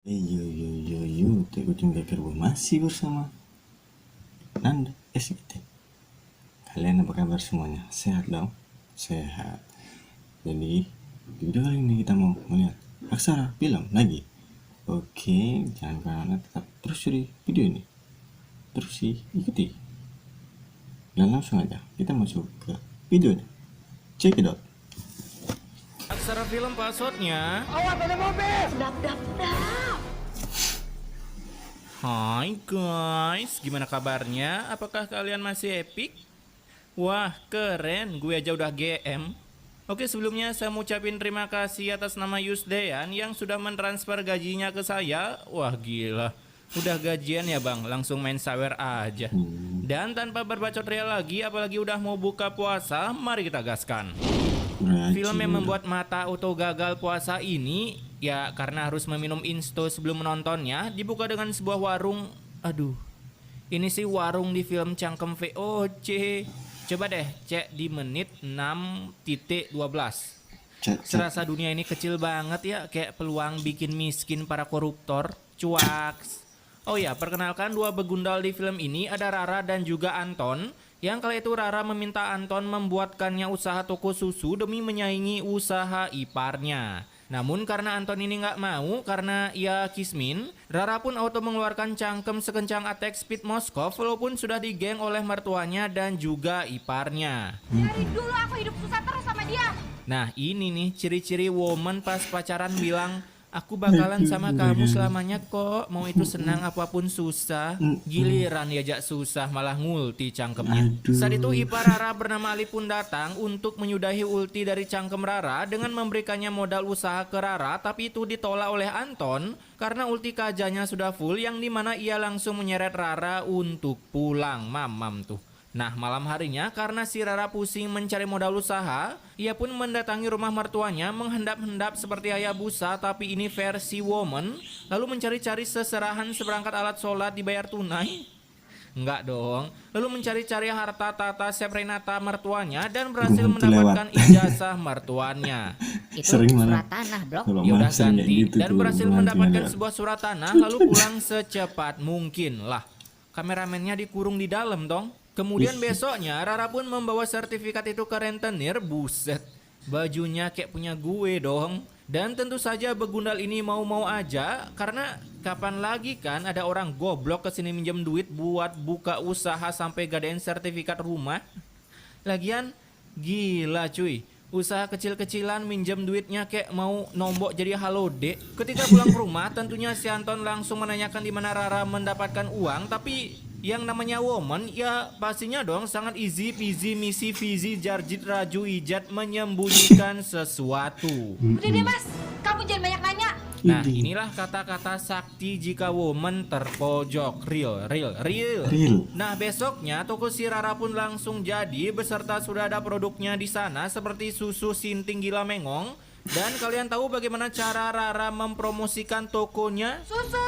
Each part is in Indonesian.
Yo, Teh Kucing Gegerbo masih bersama Nanda SGT. Kalian apa kabar semuanya? Sehat dong? Sehat. Jadi, di video kali ini kita mau melihat aksara film lagi. Oke, jangan kemana, tetap terus di video ini. Terus ikuti. Dan langsung aja, kita masuk ke videonya. Check it out. Aksara film passwordnya. Awas ada mobil. Dap. Hai guys, gimana kabarnya? Apakah kalian masih epic? Wah keren, gue aja udah GM. Oke, sebelumnya saya mau ucapin terima kasih atas nama Yusdean yang sudah mentransfer gajinya ke saya. Wah gila, udah gajian ya bang, langsung main sawer aja. Dan tanpa berbacot ria lagi, apalagi udah mau buka puasa, mari kita gaskan. Film yang membuat mata auto gagal puasa ini, ya karena harus meminum insto sebelum menontonnya, dibuka dengan sebuah warung. Aduh, ini sih warung di film Cangkem VOC. Coba deh cek di menit 6.12. Serasa dunia ini kecil banget ya, kayak peluang bikin miskin para koruptor. Cuaks. Oh ya, perkenalkan dua begundal di film ini, ada Rara dan juga Anton. Yang kala itu Rara meminta Anton membuatkannya usaha toko susu demi menyaingi usaha iparnya. Namun karena Anton ini nggak mau karena ia kismin, Rara pun auto mengeluarkan cangkem sekencang attack speed Moskov walaupun sudah digeng oleh mertuanya dan juga iparnya. Dari dulu aku hidup susah terus sama dia. Nah ini nih ciri-ciri woman pas pacaran bilang, aku bakalan sama kamu selamanya kok, mau itu senang apapun susah. Giliran diajak susah malah ngulti cangkemnya. Saat itu ipar Rara bernama Ali pun datang untuk menyudahi ulti dari cangkem Rara dengan memberikannya modal usaha ke Rara, tapi itu ditolak oleh Anton karena ulti kajanya sudah full, yang dimana ia langsung menyeret Rara untuk pulang. Mamam tuh. Nah malam harinya karena si Rara pusing mencari modal usaha, ia pun mendatangi rumah mertuanya menghendap-hendap seperti Hayabusa, tapi ini versi woman, lalu mencari-cari seserahan seperangkat alat sholat dibayar tunai. Enggak dong, lalu mencari-cari harta tata Seprenata mertuanya dan berhasil mendapatkan ijazah mertuanya. Itu surat tanah, bro. Ya udah ganti dan berhasil mendapatkan sebuah surat tanah lalu pulang secepat mungkin lah. Kameramennya dikurung di dalam dong. Kemudian besoknya Rara pun membawa sertifikat itu ke rentenir. Buset, bajunya kayak punya gue dong. Dan tentu saja begundal ini mau-mau aja, karena kapan lagi kan ada orang goblok kesini minjem duit buat buka usaha sampai gadain sertifikat rumah. Lagian gila cuy, usaha kecil-kecilan minjem duitnya kayak mau nombok jadi halo dek. Ketika pulang ke rumah tentunya si Anton langsung menanyakan di mana Rara mendapatkan uang, tapi yang namanya woman ya pastinya dong sangat easy peasy misi fizi jarjit raju ijat menyembunyikan sesuatu. Udah deh mas, kamu jangan banyak nanya. Nah inilah kata-kata sakti jika woman terpojok. Real. Nah besoknya toko si Rara pun langsung jadi beserta sudah ada produknya di sana seperti susu Sinting Gila Mengong. Dan kalian tahu bagaimana cara Rara mempromosikan tokonya? Susu.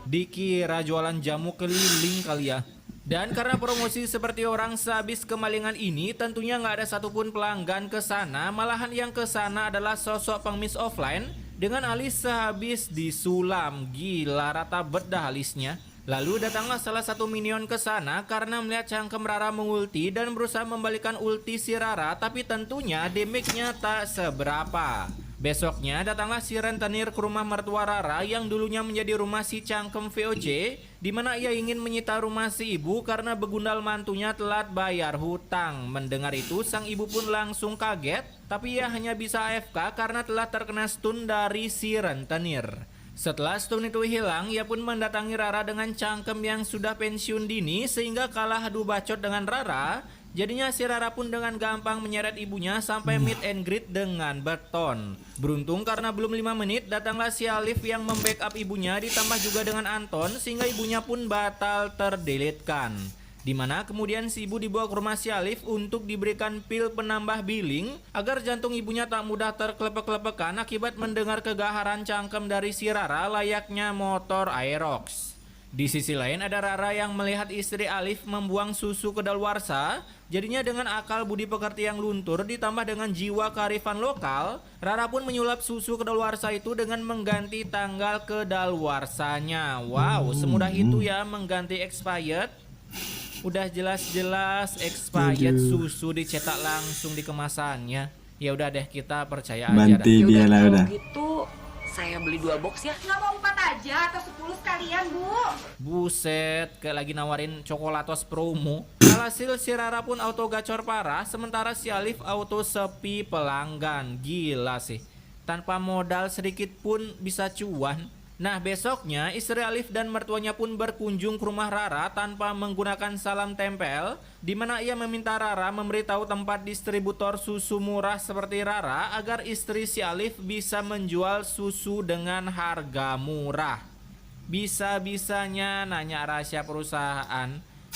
Dikira jualan jamu keliling kali ya. Dan karena promosi seperti orang sehabis kemalingan ini, tentunya nggak ada satupun pelanggan ke sana. Malahan yang ke sana adalah sosok pengemis offline dengan alis sehabis disulam. Gila, rata bedah alisnya. Lalu datanglah salah satu minion ke sana karena melihat cangkem Rara mengulti dan berusaha membalikan ulti si Rara, tapi tentunya damage-nya tak seberapa. Besoknya datanglah si rentenir ke rumah mertua Rara yang dulunya menjadi rumah si Cangkem VOC, di mana ia ingin menyita rumah si ibu karena begundal mantunya telat bayar hutang. Mendengar itu sang ibu pun langsung kaget, tapi ia hanya bisa AFK karena telah terkena stun dari si rentenir. Setelah stun itu hilang, ia pun mendatangi Rara dengan cangkem yang sudah pensiun dini sehingga kalah adu bacot dengan Rara. Jadinya si Rara pun dengan gampang menyeret ibunya sampai meet and greet dengan beton. Beruntung karena belum 5 menit datanglah si Alif yang membackup ibunya ditambah juga dengan Anton sehingga ibunya pun batal terdeletkan. Dimana kemudian si ibu dibawa ke rumah si Alif untuk diberikan pil penambah billing agar jantung ibunya tak mudah terkelepek-kelepekan akibat mendengar kegaharan cangkem dari si Rara layaknya motor Aerox. Di sisi lain ada Rara yang melihat istri Alif membuang susu kedaluarsa. Jadinya dengan akal budi pekerti yang luntur ditambah dengan jiwa kearifan lokal, Rara pun menyulap susu kedaluarsa itu dengan mengganti tanggal kedaluarsanya. Wow, semudah itu ya mengganti expired. Udah jelas-jelas expired susu dicetak langsung di kemasannya. Ya udah deh, kita percaya aja dah. Banti dia lah udah. Gitu, saya beli 2 box ya. Nggak mau 4 aja atau 10 sekalian, Bu? Buset, kayak lagi nawarin coklatos promo. Alhasil si Rara pun auto gacor parah, sementara si Alif auto sepi pelanggan. Gila sih, tanpa modal sedikit pun bisa cuan. Nah besoknya istri Alif dan mertuanya pun berkunjung ke rumah Rara tanpa menggunakan salam tempel, di mana ia meminta Rara memberitahu tempat distributor susu murah seperti Rara agar istri si Alif bisa menjual susu dengan harga murah. Bisa-bisanya nanya rahasia perusahaan.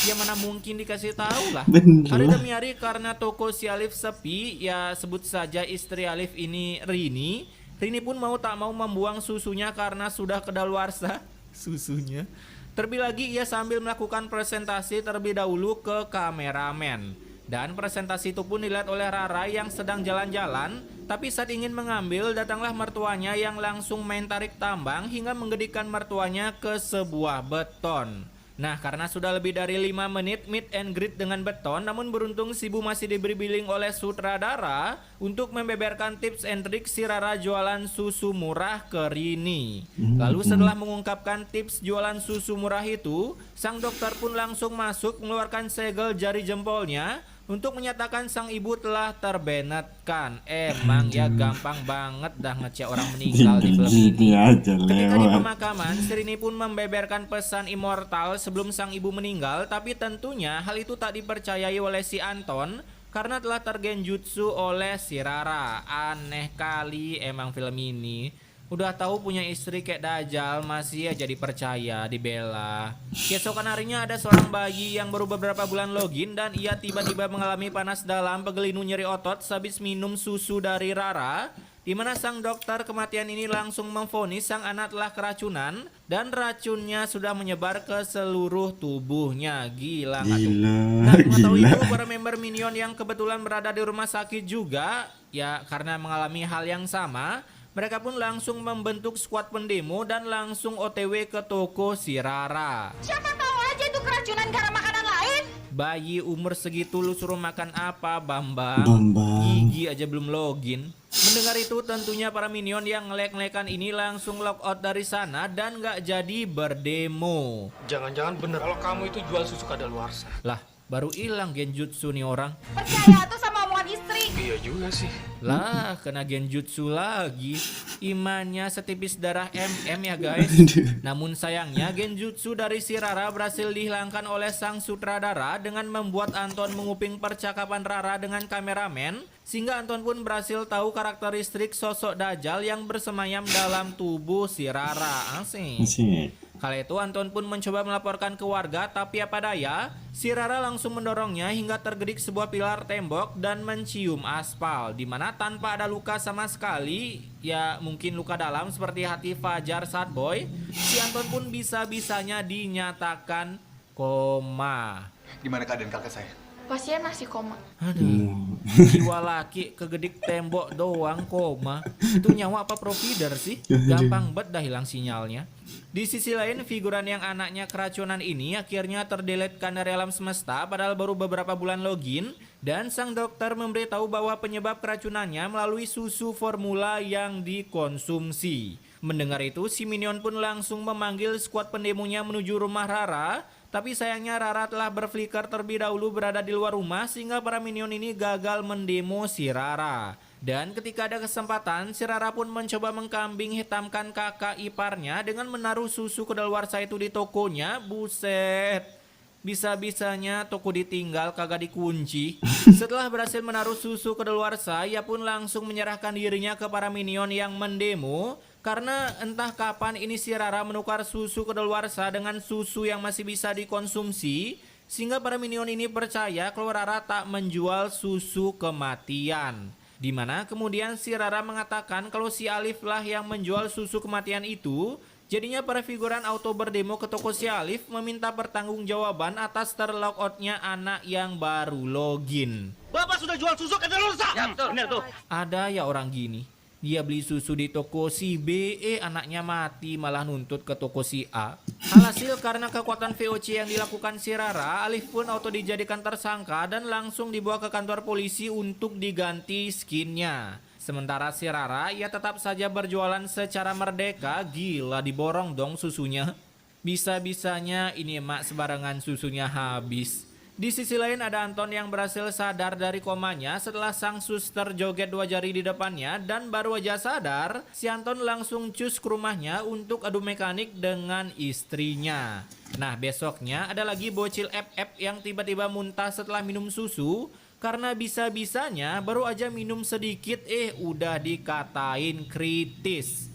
Ya mana mungkin dikasih tahu lah. Bener Hari lah. demi hari karena toko si Alif sepi, ya sebut saja istri Alif ini Rini. Rini pun mau tak mau membuang susunya karena sudah kedaluarsa susunya. Terlebih lagi ia sambil melakukan presentasi terlebih dahulu ke kameramen. Dan presentasi itu pun dilihat oleh Rara yang sedang jalan-jalan. Tapi saat ingin mengambil, datanglah mertuanya yang langsung main tarik tambang hingga menggedikkan mertuanya ke sebuah beton. Nah karena sudah lebih dari 5 menit meet and greet dengan beton, namun beruntung si Bu masih diberi billing oleh sutradara untuk membeberkan tips and trik si Rara jualan susu murah ke Rini. Lalu setelah mengungkapkan tips jualan susu murah itu, sang dokter pun langsung masuk mengeluarkan segel jari jempolnya untuk menyatakan sang ibu telah terbenetkan. Emang ya gampang banget dah ngecek orang meninggal di film ini. Gini aja Ketika di lewat. pemakaman, Srini pun membeberkan pesan immortal sebelum sang ibu meninggal, tapi tentunya hal itu tak dipercayai oleh si Anton karena telah tergenjutsu oleh si Rara. Aneh kali emang film ini. Udah tahu punya istri kayak Dajjal masih aja dipercaya, dibela. Keesokan harinya ada seorang bayi yang baru beberapa bulan login dan ia tiba-tiba mengalami panas dalam, pegelinu nyeri otot sehabis minum susu dari Rara. Di mana sang dokter kematian ini langsung memvonis sang anak telah keracunan dan racunnya sudah menyebar ke seluruh tubuhnya. Gila nggak tuh? Gila, Nah, mengetahui gila. itu para member Minion yang kebetulan berada di rumah sakit juga, ya karena mengalami hal yang sama, mereka pun langsung membentuk skuad pendemo dan langsung OTW ke toko si Rara. Siapa tahu aja itu keracunan karena makanan lain. Bayi umur segitu lu suruh makan apa, Bambang? Bambang. Gigi aja belum login. Mendengar itu tentunya para minion yang ngelek-ngelekan ini langsung log out dari sana dan gak jadi berdemo. Jangan-jangan bener kalau kamu itu jual susu kadaluarsa. Lah, baru hilang genjutsu nih orang. Percaya tuh sama omongan istri. Iya juga sih. Lah, kena genjutsu lagi. Imannya setipis darah MM ya guys. Namun sayangnya genjutsu dari si Rara berhasil dihilangkan oleh sang sutradara dengan membuat Anton menguping percakapan Rara dengan kameramen, sehingga Anton pun berhasil tahu karakteristik sosok Dajjal yang bersemayam dalam tubuh si Rara. Asik. Asik. Kala itu Anton pun mencoba melaporkan ke warga, tapi apa daya, si Rara langsung mendorongnya hingga tergedik sebuah pilar tembok dan mencium aspal, dimana tanpa ada luka sama sekali, ya mungkin luka dalam seperti hati Fajar Sad Boy, si Anton pun bisa-bisanya dinyatakan koma. Gimana keadaan kakak saya? Pasien masih koma. Aduh, jiwa laki kegedik tembok doang koma. Itu nyawa apa provider sih? Gampang bet dah hilang sinyalnya. Di sisi lain, figuran yang anaknya keracunan ini akhirnya terdeletkan dari alam semesta padahal baru beberapa bulan login. Dan sang dokter memberitahu bahwa penyebab keracunannya melalui susu formula yang dikonsumsi. Mendengar itu, si Minion pun langsung memanggil skuad pendemonya menuju rumah Rara. Tapi sayangnya Rara telah berflicker terlebih dahulu berada di luar rumah sehingga para minion ini gagal mendemo si Rara. Dan ketika ada kesempatan, si Rara pun mencoba mengkambing hitamkan kakak iparnya dengan menaruh susu kedaluarsa itu di tokonya. Buset, bisa-bisanya toko ditinggal kagak dikunci. Setelah berhasil menaruh susu kedaluarsa, ia pun langsung menyerahkan dirinya ke para minion yang mendemo. Karena entah kapan ini si Rara menukar susu kedaluarsa dengan susu yang masih bisa dikonsumsi, sehingga para minion ini percaya kalau Rara tak menjual susu kematian. Dimana kemudian si Rara mengatakan kalau si Alif lah yang menjual susu kematian itu, Jadinya para figuran auto berdemo ke toko si Alif meminta pertanggungjawaban atas terlogoutnya anak yang baru login. Bapak sudah jual susu ke Delusa. Ya, betul. Benar tuh. Ada ya orang gini. Dia beli susu di toko si B, anaknya mati malah nuntut ke toko si A. Alhasil karena kekuatan VOC yang dilakukan si Rara, Alif pun auto dijadikan tersangka dan langsung dibawa ke kantor polisi untuk diganti skinnya. Sementara si Rara, ia tetap saja berjualan secara merdeka. Gila, diborong dong susunya. Bisa-bisanya ini emak sembarangan susunya habis. Di sisi lain ada Anton yang berhasil sadar dari komanya setelah sang suster joget 2 jari di depannya, dan baru aja sadar, si Anton langsung cus ke rumahnya untuk adu mekanik dengan istrinya. Nah, besoknya ada lagi bocil FF yang tiba-tiba muntah setelah minum susu karena bisa-bisanya baru aja minum sedikit udah dikatain kritis.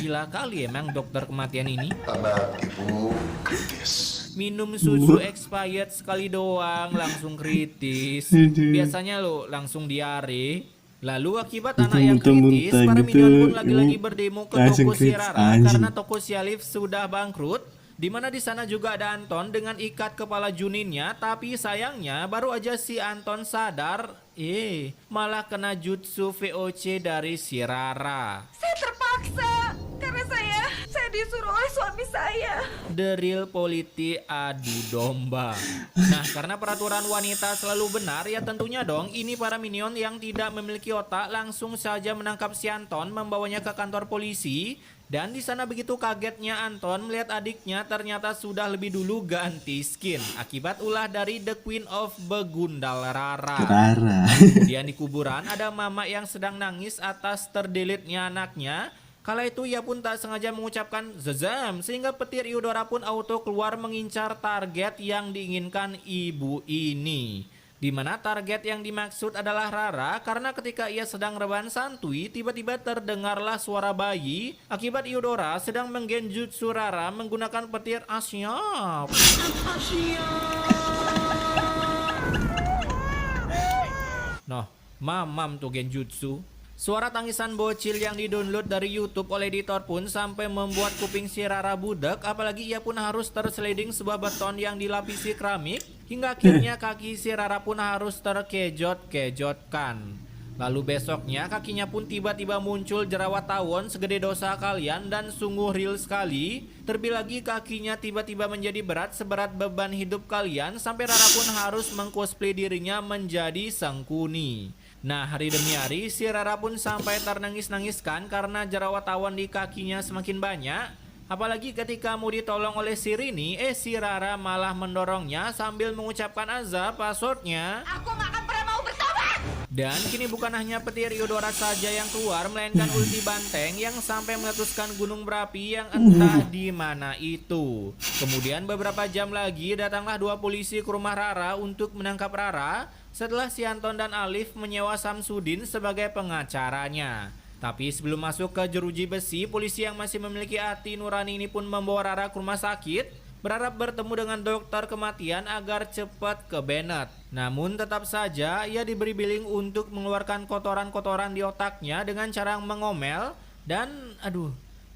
Gila kali emang dokter kematian ini. Anak ibu kritis. Minum susu expired sekali doang langsung kritis. Biasanya lo langsung diare. Lalu akibat anak yang kritis, para minion pun lagi-lagi berdemo ke toko si Rara karena toko si Alif sudah bangkrut. Di mana di sana juga ada Anton dengan ikat kepala Juninnya, tapi sayangnya baru aja si Anton sadar, malah kena jutsu VOC dari si Rara. Saya terpaksa karena saya disuruh oleh suami saya. The real politi adu domba. Nah, karena peraturan wanita selalu benar, ya tentunya dong ini para minion yang tidak memiliki otak langsung saja menangkap si Anton, membawanya ke kantor polisi. Dan di sana begitu kagetnya Anton melihat adiknya ternyata sudah lebih dulu ganti skin akibat ulah dari The Queen of Begundal Rara. Kemudian di kuburan ada mama yang sedang nangis atas terdelete-nya anaknya. Kala itu ia pun tak sengaja mengucapkan zezam sehingga petir Eudora pun auto keluar mengincar target yang diinginkan ibu ini. Di mana target yang dimaksud adalah Rara karena ketika ia sedang rebahan santuy tiba-tiba terdengarlah suara bayi akibat Eudora sedang menggenjutsu Rara menggunakan petir asyap. Noh, mamam tuh genjutsu. Suara tangisan bocil yang didownload dari YouTube oleh editor pun sampai membuat kuping si Rara budak, apalagi ia pun harus tersliding sebuah beton yang dilapisi keramik, hingga akhirnya kaki si Rara pun harus terkejot-kejotkan. Lalu besoknya kakinya pun tiba-tiba muncul jerawat tawon segede dosa kalian dan sungguh real sekali. Terlebih lagi kakinya tiba-tiba menjadi berat seberat beban hidup kalian sampai Rara pun harus mengcosplay dirinya menjadi Sangkuni. Nah, hari demi hari si Rara pun sampai ternangis-nangiskan karena jerawat tawon di kakinya semakin banyak. Apalagi ketika mau ditolong oleh si Rini, si Rara malah mendorongnya sambil mengucapkan azab passwordnya. Aku gak akan pernah mau bertobat. Dan kini bukan hanya petir Eudora saja yang keluar, melainkan ulti banteng yang sampai meletuskan gunung berapi yang entah di mana itu. Kemudian beberapa jam lagi datanglah 2 polisi ke rumah Rara untuk menangkap Rara setelah si Anton dan Alif menyewa Samsudin sebagai pengacaranya. Tapi sebelum masuk ke jeruji besi, polisi yang masih memiliki hati nurani ini pun membawa Rara ke rumah sakit, berharap bertemu dengan dokter kematian agar cepat ke Bennett. Namun tetap saja ia diberi billing untuk mengeluarkan kotoran-kotoran di otaknya dengan cara mengomel. Dan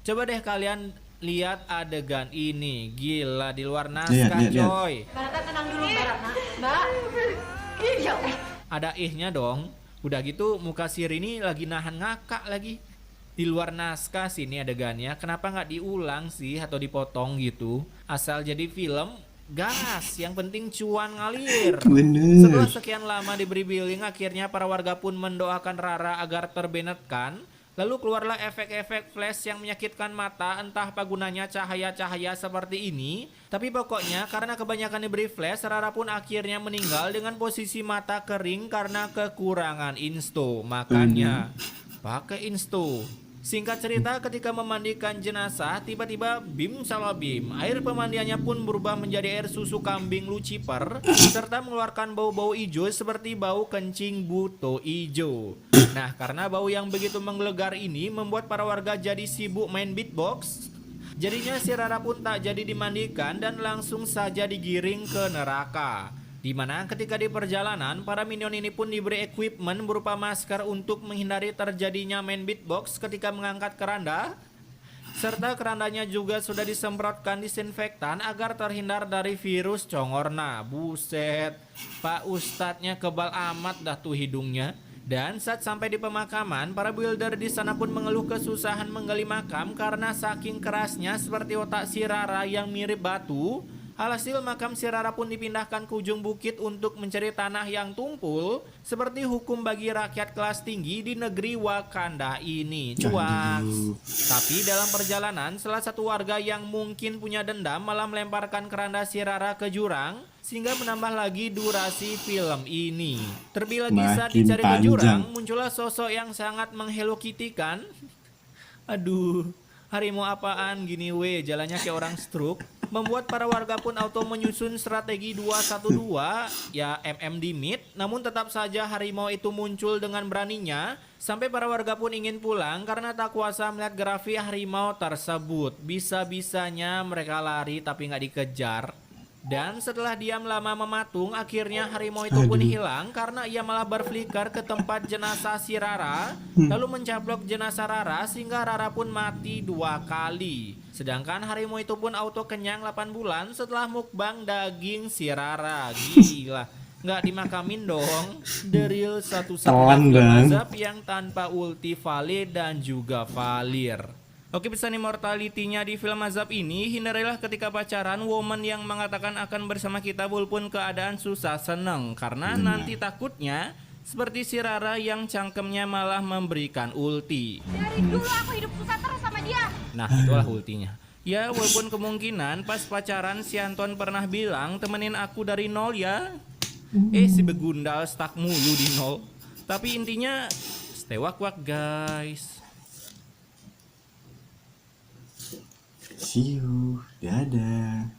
coba deh kalian lihat adegan ini. Gila, di luar naskah coy. Barata tenang dulu Barata. Mbak. Ya Allah. Ada ihnya dong. Udah gitu muka si Rini lagi nahan ngakak lagi. Di luar naskah sih ini adegannya. Kenapa nggak diulang sih atau dipotong gitu? Asal jadi film, gas. Yang penting cuan ngalir. Setelah sekian lama diberi billing, akhirnya para warga pun mendoakan Rara agar terbennetkan. Lalu keluarlah efek-efek flash yang menyakitkan mata, entah apa gunanya cahaya-cahaya seperti ini. Tapi pokoknya karena kebanyakan diberi flash, Rara pun akhirnya meninggal dengan posisi mata kering karena kekurangan insto. Makanya pakai insto. Singkat cerita, ketika memandikan jenazah, tiba-tiba bim salah bim. Air pemandiannya pun berubah menjadi air susu kambing Lucifer, serta mengeluarkan bau-bau hijau seperti bau kencing buto hijau. Nah, karena bau yang begitu menggelegar ini membuat para warga jadi sibuk main beatbox. Jadinya si Rara pun tak jadi dimandikan dan langsung saja digiring ke neraka. Dimana ketika di perjalanan, para minion ini pun diberi equipment berupa masker untuk menghindari terjadinya main beatbox ketika mengangkat keranda. Serta kerandanya juga sudah disemprotkan disinfektan agar terhindar dari virus congorna. Buset, Pak Ustadznya kebal amat dah tuh hidungnya. Dan saat sampai di pemakaman, para builder di sana pun mengeluh kesusahan menggali makam karena saking kerasnya seperti otak si Rara yang mirip batu. Alhasil makam si Rara pun dipindahkan ke ujung bukit untuk mencari tanah yang tumpul seperti hukum bagi rakyat kelas tinggi di negeri Wakanda ini. Cuak. Tapi dalam perjalanan, salah satu warga yang mungkin punya dendam malah melemparkan keranda si Rara ke jurang sehingga menambah lagi durasi film ini. Terlebih lagi saat Makin dicari ke panjang. jurang, muncullah sosok yang sangat menghello Kitty kan. Aduh, harimau apaan gini we, jalannya kayak orang stroke. Membuat para warga pun auto menyusun strategi 212, ya di mid. Namun tetap saja harimau itu muncul dengan beraninya. Sampai para warga pun ingin pulang karena tak kuasa melihat grafik harimau tersebut. Bisa-bisanya mereka lari tapi nggak dikejar. Dan setelah diam lama mematung, akhirnya harimau itu pun hilang karena ia malah berflikar ke tempat jenazah si Rara, lalu mencaplok jenazah Rara sehingga Rara pun mati 2 kali. Sedangkan harimau itu pun auto kenyang 8 bulan setelah mukbang daging si Rara. Gila, nggak dimakamin dong. The Real satu-satunya Telan, film Bang. azab yang tanpa ulti valid dan juga valir. Oke, pesan immortality-nya di film azab ini, hindarilah ketika pacaran woman yang mengatakan akan bersama kita walaupun keadaan susah seneng. Karena nanti takutnya seperti si Rara yang cangkemnya malah memberikan ulti. Dari dulu aku hidup susah terus sama dia. Nah, itulah ultinya. Ya, walaupun kemungkinan pas pacaran si Anton pernah bilang temenin aku dari nol ya. Si begundal stuck mulu di nol. Tapi intinya stay wak-wak guys. See you. Dadah.